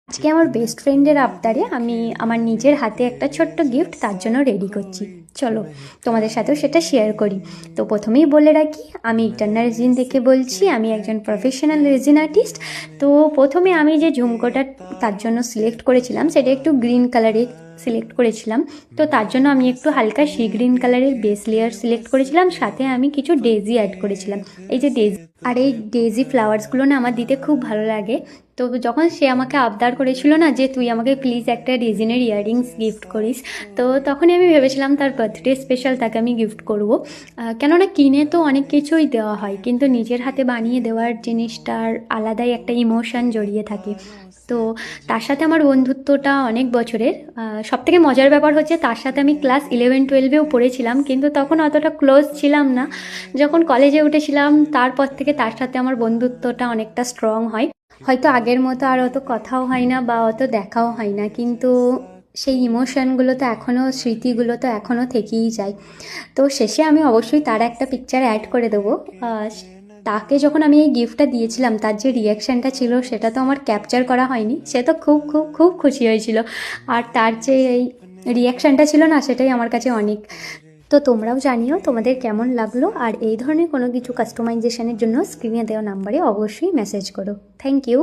আজকে আমার বেস্ট ফ্রেন্ডের আবদারে আমি আমার নিজের হাতে একটা ছোট্ট গিফট তার জন্য রেডি করছি। চলো তোমাদের সাথেও সেটা শেয়ার করি। তো প্রথমেই বলে রাখি, আমি ইটারনাল রেজিন থেকে বলছি, আমি একজন প্রফেশনাল রেজিন আর্টিস্ট। তো প্রথমে আমি যে ঝুমকোটা তার জন্য সিলেক্ট করেছিলাম সেটা একটু গ্রিন কালারের সিলেক্ট করেছিলাম। তো তার জন্য আমি একটু হালকা সি গ্রিন কালারের বেস লেয়ার সিলেক্ট করেছিলাম, সাথে আমি কিছু ডেজি অ্যাড করেছিলাম। এই যে ডেজি আর এই ডেজি ফ্লাওয়ার্সগুলো না আমার দিতে খুব ভালো লাগে। তো যখন সে আমাকে আবদার করেছিল না যে তুই আমাকে প্লিজ একটা রেজিনের ইয়াররিংস গিফট করিস, তো তখনই আমি ভেবেছিলাম তার বার্থডে স্পেশাল তাকে আমি গিফট করব। কেননা কিনে তো অনেক কিছুই দেওয়া হয়, কিন্তু নিজের হাতে বানিয়ে দেওয়ার জিনিসটার আলাদাই একটা ইমোশন জড়িয়ে থাকে। তো তার সাথে আমার বন্ধুত্বটা অনেক বছরের। সবথেকে মজার ব্যাপার হচ্ছে তার সাথে আমি ক্লাস 11-12-এও পড়েছিলাম, কিন্তু তখন অতটা ক্লোজ ছিলাম না। যখন কলেজে উঠেছিলাম তারপর থেকে তার সাথে আমার বন্ধুত্বটা অনেকটা স্ট্রং হয়। হয়তো আগের মতো আর অত কথাও হয় না বা অত দেখাও হয় না, কিন্তু সেই ইমোশনগুলো তো এখনও, স্মৃতিগুলো তো এখনও থেকেই যায়। তো শেষে আমি অবশ্যই তার একটা পিকচার অ্যাড করে দেবো। তাকে যখন আমি এই গিফটটা দিয়েছিলাম তার যে রিয়াকশানটা ছিল সেটা তো আমার ক্যাপচার করা হয়নি। সে তো খুব খুব খুব খুশি হয়েছিল, আর তার যে এই রিয়াকশানটা ছিল না সেটাই আমার কাছে অনেক। তো তোমরাও জানিও তোমাদের কেমন লাগলো, আর এই ধরনের কোনো কিছু কাস্টমাইজেশনের জন্য স্ক্রিনে দেওয়া নাম্বারে অবশ্যই মেসেজ করো। Thank you.